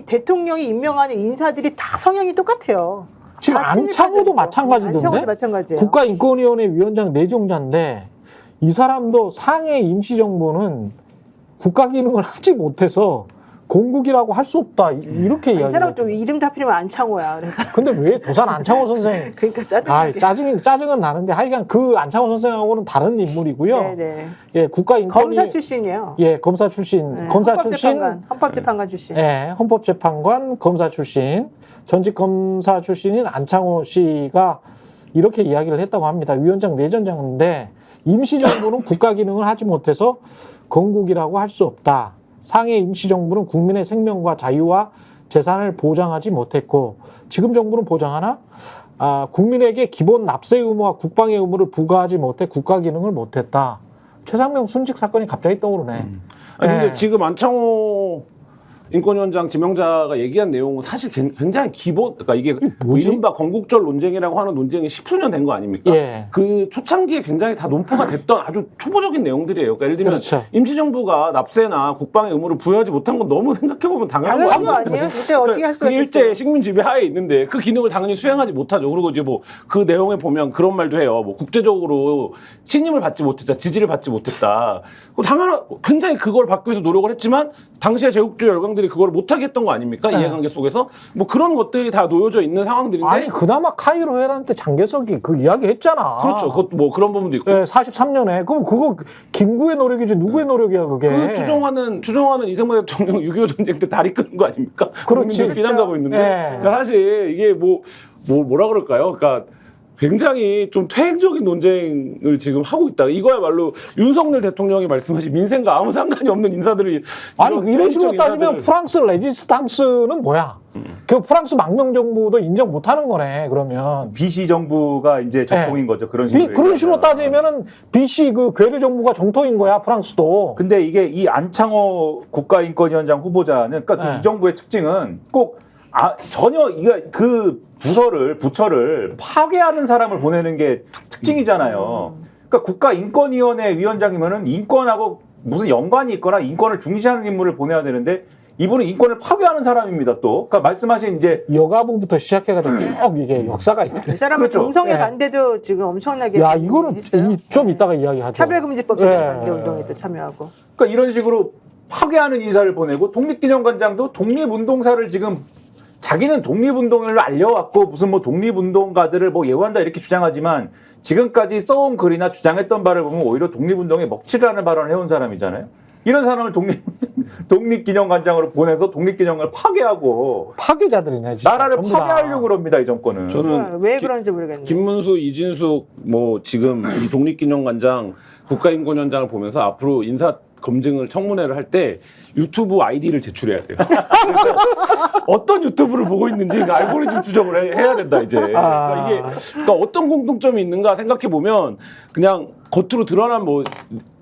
이 대통령이 임명하는 인사들이 다 성향이 똑같아요. 지금 다 안창호도 마찬가지던데. 안창호도 마찬가지예요. 국가인권위원회 위원장 내정자인데 이 사람도 상해 임시정부는 국가 기능을 하지 못해서 공국이라고 할 수 없다 이렇게 이 이야기해요. 사람 좀 이름도 하필이면 안창호야. 그래서 근데 왜 도산 안창호 선생? 그러니까 짜증은 나는데 하여간 그 안창호 선생하고는 다른 인물이고요. 네네. 예, 국가인권위 검사 출신이에요. 예, 검사 출신, 네, 검사 출신, 헌법재판관 출신. 예, 헌법재판관 검사 출신, 전직 검사 출신인 안창호 씨가 이렇게 이야기를 했다고 합니다. 위원장 내정자인데 임시정부는 국가 기능을 하지 못해서 건국이라고 할 수 없다. 상해 임시정부는 국민의 생명과 자유와 재산을 보장하지 못했고 지금 정부는 보장하나? 국민에게 기본 납세 의무와 국방의 의무를 부과하지 못해 국가 기능을 못했다. 최상명 순직 사건이 갑자기 떠오르네. 근데 지금 안창호 인권위원장 지명자가 얘기한 내용은 사실 굉장히 기본, 그러니까 이게 뭐지? 이른바 건국절 논쟁이라고 하는 논쟁이 10수년 된 거 아닙니까? 예. 그 초창기에 굉장히 다 논파가 됐던 아주 초보적인 내용들이에요. 그러니까 예를 들면 그렇죠. 임시정부가 납세나 국방의 의무를 부여하지 못한 건 너무 생각해보면 당연한 거 당연한 거 아니에요? 아니에요? 진짜 어떻게 할 수가 그게 있겠어요? 일제 식민 지배 하에 있는데 그 기능을 당연히 수행하지 못하죠. 그리고 이제 뭐 그 내용에 보면 그런 말도 해요. 뭐 국제적으로 신임을 받지 못했다, 지지를 받지 못했다. 굉장히 그걸 받기 위해서 노력을 했지만 당시에 제국주의 열강들이 그걸 못하게 했던 거 아닙니까? 네. 이해관계 속에서 뭐 그런 것들이 다 놓여져 있는 상황들인데. 아니 그나마 카이로 회담 때 장개석이 그 이야기 했잖아. 그렇죠. 그것도 뭐 그런 부분도 있고. 예, 43년에. 그럼 그거 김구의 노력이지 누구의 노력이야 그게. 그 추종하는 이승만 대통령 6.25 전쟁 때 다리 끄는 거 아닙니까? 그렇지. 국민들 비난 가고 있는데. 예. 그러니까 사실 이게 뭐라 그럴까요? 그러니까 굉장히 좀 퇴행적인 논쟁을 지금 하고 있다. 이거야말로 윤석열 대통령이 말씀하신 민생과 아무 상관이 없는 인사들이 아니 이런 식으로 퇴행적 따지면 인사들을- 프랑스 레지스탕스는 뭐야? 그 프랑스 망명 정부도 인정 못하는 거네. 그러면 BC 정부가 이제 적동인 거죠. 그런 식으로. 그런 식으로 얘기하면. 따지면은 BC 그 괴뢰 정부가 정통인 거야 프랑스도. 근데 이게 이 안창호 국가인권위원장 후보자는 그러니까 네. 이 정부의 특징은 꼭 전혀 이게 그 부처를 파괴하는 사람을 보내는 게 특징이잖아요. 그러니까 국가인권위원회 위원장이면은 인권하고 무슨 연관이 있거나 인권을 중시하는 인물을 보내야 되는데 이분은 인권을 파괴하는 사람입니다. 또 그러니까 말씀하신 이제 여가부부터 시작해가지고 쭉 이게 역사가 있네. 이 사람은 그렇죠. 동성애 예. 반대도 지금 엄청나게 야 이거는 있어요. 좀 이따가 이야기하죠. 차별금지법 예. 반대 운동에 또 참여하고. 그러니까 이런 식으로 파괴하는 인사를 보내고 독립기념관장도 독립운동사를 지금 자기는 독립운동을 알려왔고 무슨 뭐 독립운동가들을 뭐 예우한다 이렇게 주장하지만 지금까지 써온 글이나 주장했던 바를 보면 오히려 독립운동에 먹칠을 하는 발언을 해온 사람이잖아요. 이런 사람을 독립기념관장으로 보내서 독립기념관을 파괴하고 파괴자들이네. 진짜. 나라를 전부 다. 파괴하려고 그럽니다. 이 정권은. 저는 왜 그런지 모르겠네요. 김문수, 이진숙 뭐 지금 이 독립기념관장 국가인권위원장을 보면서 앞으로 인사 검증을 청문회를 할 때 유튜브 아이디를 제출해야 돼요. 그래서 어떤 유튜브를 보고 있는지 그 알고리즘 추적을 해야 된다 이제. 그러니까 이게 그러니까 어떤 공통점이 있는가 생각해 보면 그냥 겉으로 드러난 뭐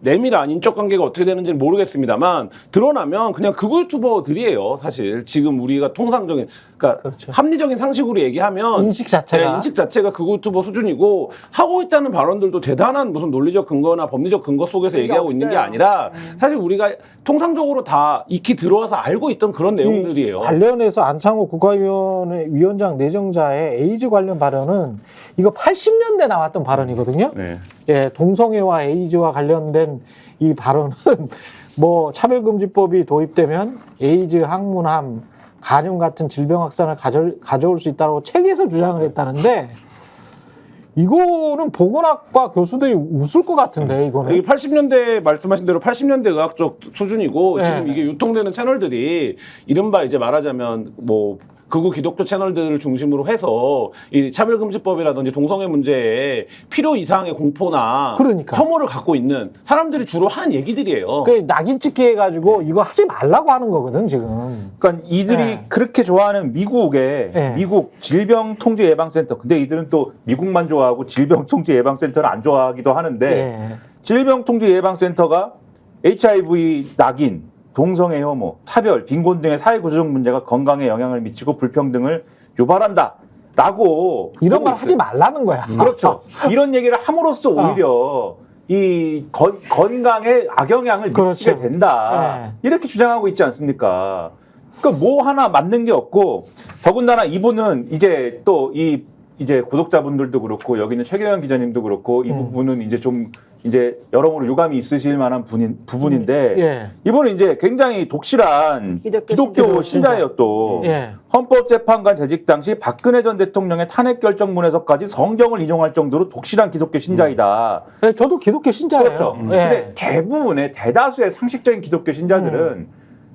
내밀한 인적 관계가 어떻게 되는지는 모르겠습니다만 드러나면 그냥 극우 유튜버들이에요. 사실 지금 우리가 통상적인 그러니까 그렇죠. 합리적인 상식으로 얘기하면 인식 자체가. 네, 인식 자체가 극우 유튜버 수준이고 하고 있다는 발언들도 대단한 무슨 논리적 근거나 법리적 근거 속에서 그게 얘기하고 있는 게 없어요. 아니라 사실 우리가 통상적으로 다 익히 들어와서 알고 있던 그런 내용들이에요. 관련해서 안창호 국가위원회 위원장 내정자의 에이즈 관련 발언은 이거 80년대 나왔던 발언이거든요. 네. 예, 동성애와 에이즈와 관련된 이 발언은 뭐 차별금지법이 도입되면 에이즈, 항문암, 간염 같은 질병 확산을 가져올 수 있다고 책에서 주장을 했다는데 이거는 보건학과 교수들이 웃을 것 같은데 이거는. 이게 80년대 말씀하신 대로 80년대 의학적 수준이고 네. 지금 이게 유통되는 채널들이 이른바 이제 말하자면 뭐 극우 기독교 채널들을 중심으로 해서 이 차별금지법이라든지 동성애 문제에 필요 이상의 공포나 그러니까. 혐오를 갖고 있는 사람들이 주로 하는 얘기들이에요. 그 낙인 찍기 해가지고 이거 하지 말라고 하는 거거든 지금. 그러니까 이들이 네. 그렇게 좋아하는 미국의 네. 미국 질병통제예방센터. 근데 이들은 또 미국만 좋아하고 질병통제예방센터는 안 좋아하기도 하는데 예. 질병통제예방센터가 HIV 낙인, 동성애 혐오, 차별, 빈곤 등의 사회 구조적 문제가 건강에 영향을 미치고 불평등을 유발한다. 라고 이런 말 보고 하지 있어요. 말라는 거야. 그렇죠. 이런 얘기를 함으로써 오히려 이 건강에 악영향을 그렇죠. 미치게 된다. 네. 이렇게 주장하고 있지 않습니까? 그러니까 뭐 하나 맞는 게 없고 더군다나 이분은 이제 또 이제 구독자분들도 그렇고 여기 있는 최경영 기자님도 그렇고 이 부분은 이제 좀 이제 여러모로 유감이 있으실 만한 부분인데 예. 이분은 이제 굉장히 독실한 기독교 신자예요 또. 예. 헌법재판관 재직 당시 박근혜 전 대통령의 탄핵 결정문에서까지 성경을 인용할 정도로 독실한 기독교 신자이다. 네, 저도 기독교 신자예요. 그렇죠. 예. 근데 대부분의 대다수의 상식적인 기독교 신자들은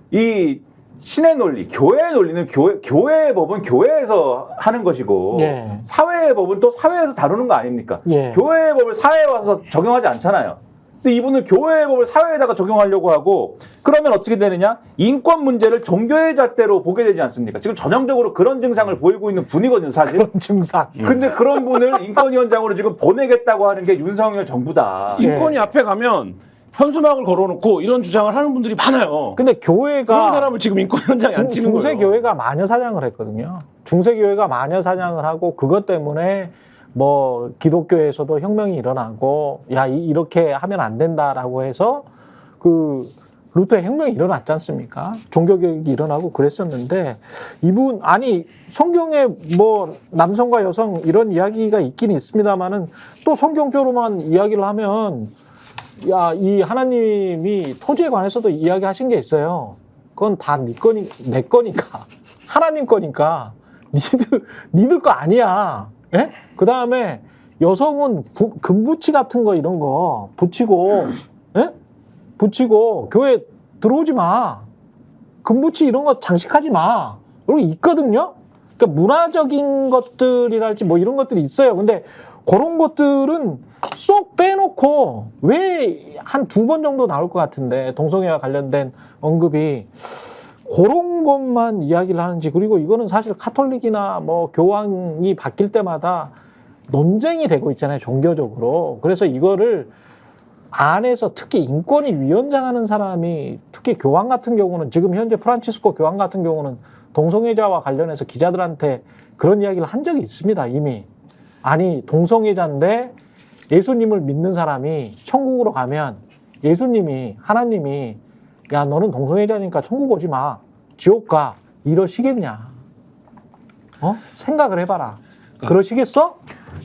이 신의 논리, 교회의 논리는 교회의 법은 교회에서 하는 것이고 예. 사회의 법은 또 사회에서 다루는 거 아닙니까? 예. 교회의 법을 사회에 와서 적용하지 않잖아요. 근데 이분은 교회의 법을 사회에다가 적용하려고 하고 그러면 어떻게 되느냐? 인권 문제를 종교의 잣대로 보게 되지 않습니까? 지금 전형적으로 그런 증상을 보이고 있는 분이거든요, 사실. 그런 증상. 근데 그런 분을 인권위원장으로 지금 보내겠다고 하는 게 윤석열 정부다. 인권이 앞에 가면 현수막을 걸어놓고 이런 주장을 하는 분들이 많아요. 근데 그런 교회가 사람을 지금 인권위원장에 안 찍는 거예요. 중세교회가 마녀 사냥을 했거든요. 중세교회가 마녀 사냥을 하고 그것 때문에 뭐 기독교에서도 혁명이 일어나고 야 이렇게 하면 안 된다라고 해서 그 루터의 혁명이 일어났지 않습니까? 종교개혁이 일어나고 그랬었는데 이분 아니 성경에 뭐 남성과 여성 이런 이야기가 있긴 있습니다만은 또 성경적으로만 이야기를 하면 야, 이 하나님이 토지에 관해서도 이야기하신 게 있어요. 그건 다 내 거니까. 하나님 거니까. 니들 거 아니야. 예? 그 다음에 여성은 금부치 같은 거 이런 거 붙이고, 예? 붙이고 교회 들어오지 마. 금부치 이런 거 장식하지 마. 이런 게 있거든요. 그러니까 문화적인 것들이랄지 뭐 이런 것들이 있어요. 근데 그런 것들은 쏙 빼놓고 왜 한 2번 정도 나올 것 같은데 동성애와 관련된 언급이 그런 것만 이야기를 하는지 그리고 이거는 사실 카톨릭이나 뭐 교황이 바뀔 때마다 논쟁이 되고 있잖아요 종교적으로. 그래서 이거를 안에서 특히 인권위 위원장 하는 사람이 특히 교황 같은 경우는 지금 현재 프란치스코 교황 같은 경우는 동성애자와 관련해서 기자들한테 그런 이야기를 한 적이 있습니다 이미. 아니 동성애자인데 예수님을 믿는 사람이 천국으로 가면 예수님이 하나님이 야 너는 동성애자니까 천국 오지 마 지옥 가 이러시겠냐? 어? 생각을 해봐라. 그러시겠어?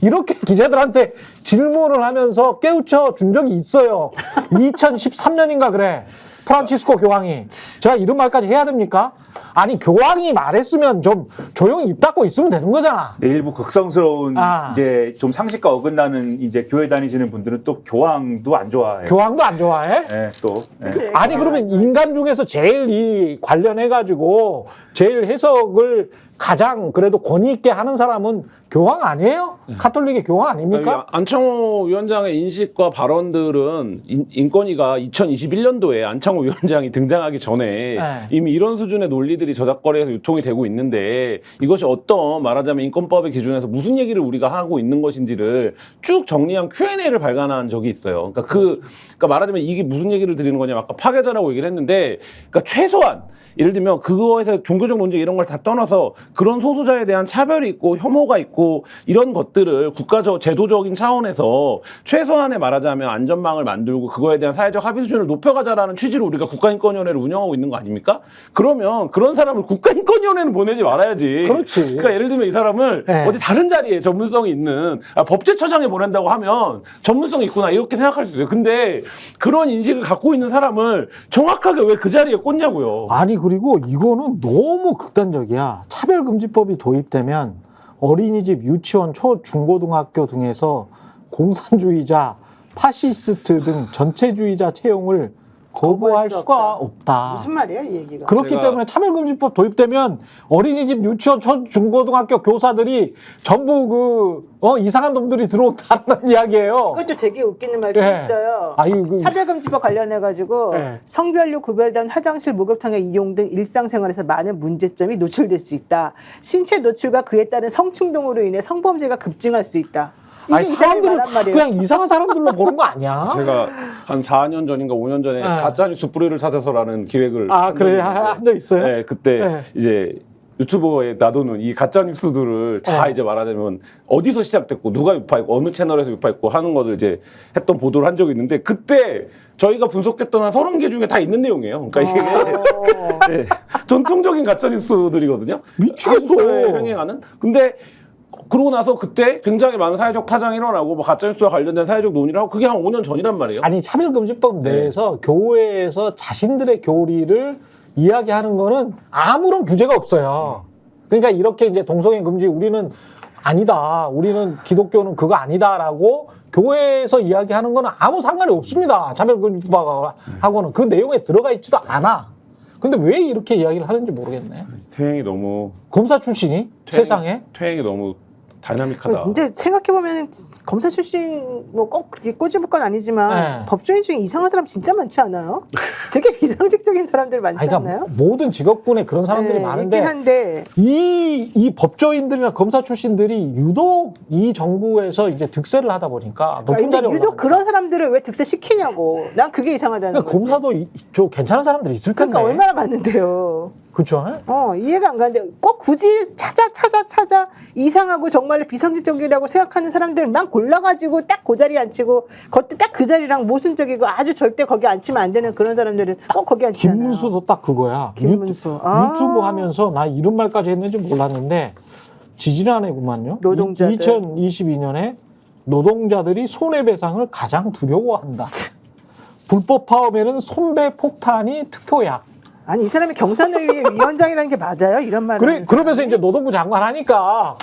이렇게 기자들한테 질문을 하면서 깨우쳐 준 적이 있어요. 2013년인가 그래. 프란치스코 교황이. 제가 이런 말까지 해야 됩니까? 아니 교황이 말했으면 좀 조용히 입 닫고 있으면 되는 거잖아. 네, 일부 극성스러운 이제 좀 상식과 어긋나는 이제 교회 다니시는 분들은 또 교황도 안 좋아해요. 교황도 안 좋아해? 네, 또. 네. 아니 그러면 인간 중에서 제일 이 관련해 가지고 제일 해석을 가장 그래도 권위 있게 하는 사람은 교황 아니에요? 카톨릭의 교황 아닙니까? 안창호 위원장의 인식과 발언들은 인권위가 2021년도에 안창호 위원장이 등장하기 전에 이미 이런 수준의 논리들이 저작거리에서 유통이 되고 있는데 이것이 어떤 말하자면 인권법의 기준에서 무슨 얘기를 우리가 하고 있는 것인지를 쭉 정리한 Q&A를 발간한 적이 있어요. 그러니까 말하자면 이게 무슨 얘기를 드리는 거냐면 아까 파괴자라고 얘기를 했는데 그러니까 최소한 예를 들면 그거에서 종교적 논쟁 이런 걸 다 떠나서 그런 소수자에 대한 차별이 있고 혐오가 있고 이런 것들을 국가적 제도적인 차원에서 최소한의 말하자면 안전망을 만들고 그거에 대한 사회적 합의 수준을 높여가자라는 취지로 우리가 국가인권위원회를 운영하고 있는 거 아닙니까? 그러면 그런 사람을 국가인권위원회는 보내지 말아야지. 그렇지. 그러니까 예를 들면 이 사람을 어디 다른 자리에 전문성이 있는 법제처장에 보낸다고 하면 전문성이 있구나 이렇게 생각할 수 있어요. 근데 그런 인식을 갖고 있는 사람을 정확하게 왜 그 자리에 꽂냐고요. 아니 그리고 이거는 너무 극단적이야. 차별금지법이 도입되면 어린이집, 유치원, 초, 중고등학교 등에서 공산주의자, 파시스트 등 전체주의자 채용을 거부할 수가 없다. 무슨 말이야 이 얘기가? 그렇기 때문에 차별금지법 도입되면 어린이집, 유치원, 초, 중고등학교 교사들이 전부 이상한 놈들이 들어온다는 이야기예요. 그것도 되게 웃기는 말이 있어요. 차별금지법 관련해가지고 성별로 구별된 화장실, 목욕탕의 이용 등 일상생활에서 많은 문제점이 노출될 수 있다. 신체 노출과 그에 따른 성충동으로 인해 성범죄가 급증할 수 있다. 아니 사람들을 그냥 이상한 사람들로 보는 거 아니야? 제가 한 4년 전인가 5년 전에 가짜뉴스 뿌리를 찾아서라는 기획을 그래 한 적 있어요? 네, 그때 이제 유튜버에 놔두는 이 가짜 뉴스들을 다 이제 말하자면 어디서 시작됐고 누가 유파했고 어느 채널에서 유파했고 하는 것을 이제 했던 보도를 한 적이 있는데 그때 저희가 분석했던 한 30개 중에 다 있는 내용이에요. 그러니까 이게 네, 전통적인 가짜 뉴스들이거든요. 미치겠어. 한국 사회에 행행하는. 근데 그러고 나서 그때 굉장히 많은 사회적 파장이 일어나고 뭐 가짜 뉴스와 관련된 사회적 논의를 하고 그게 한 5년 전이란 말이에요. 아니 차별금지법 내에서 교회에서 자신들의 교리를 이야기하는 거는 아무런 규제가 없어요. 그러니까 이렇게 이제 동성애 금지 우리는 아니다. 우리는 기독교는 그거 아니다라고 교회에서 이야기하는 거는 아무 상관이 없습니다. 차별금지법하고는 그 내용에 들어가 있지도 않아. 근데 왜 이렇게 이야기를 하는지 모르겠네. 퇴행이 너무 검사 출신이 세상에 퇴행이 너무 다이나믹하다. 이제 생각해보면 검사 출신 뭐 꼭 그렇게 꼬집을 건 아니지만 네. 법조인 중에 이상한 사람 진짜 많지 않아요? 되게 비상식적인 사람들 많지 아니, 않나요? 그러니까 모든 직업군에 그런 사람들이 네, 많은데 있긴 한데 이 법조인들이나 검사 출신들이 유독 이 정부에서 이제 득세를 하다 보니까 높은 근데 자리에 유독 올라가니까. 그런 사람들을 왜 득세 시키냐고. 난 그게 이상하다는 그러니까 거지. 검사도 저 괜찮은 사람들이 있을 텐데. 그러니까 얼마나 많은데요. 그렇죠? 이해가 안 가는데 꼭 굳이 찾아 이상하고 정말로 비상식적이라고 생각하는 사람들만 골라가지고 딱 그 자리에 앉히고 그것도 딱 그 자리랑 모순적이고 아주 절대 거기 앉히면 안 되는 그런 사람들은 꼭 거기 앉히잖아요. 김문수도 딱 그거야. 김문수. 유튜브 하면서 나 이런 말까지 했는지 몰랐는데 지지난해구만요. 노동자들. 2022년에 노동자들이 손해배상을 가장 두려워한다. 불법 파업에는 손배 폭탄이 특효약. 아니 이 사람이 경산의회 위원장이라는 게 맞아요? 이런 말을 하는 그러면서 사람이? 이제 노동부 장관 하니까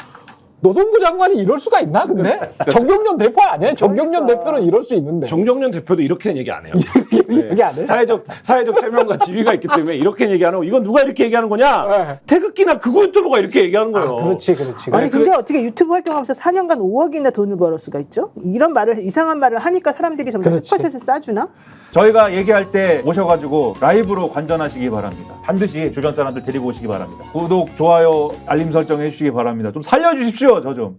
노동부 장관이 이럴 수가 있나 근데? 정경련 대표 아니에요? 정경련 그러니까. 대표는 이럴 수 있는데. 정경련 대표도 이렇게는 얘기 안 해요. 얘기 안 해? 사회적 체면과 지위가 있기 때문에 이렇게 얘기 안 하고 이건 누가 이렇게 얘기하는 거냐? 네. 태극기나 극우 유튜버가 이렇게 얘기하는 거예요. 그렇지. 아니 근데 어떻게 유튜브 활동하면서 4년간 5억이나 돈을 벌을 수가 있죠? 이런 말을 이상한 말을 하니까 사람들이 점점 그렇지. 스팟에서 싸주나? 저희가 얘기할 때 오셔가지고 라이브로 관전하시기 바랍니다. 반드시 주변 사람들 데리고 오시기 바랍니다. 구독, 좋아요, 알림 설정 해주시기 바랍니다. 좀 살려주십시오, 저 좀.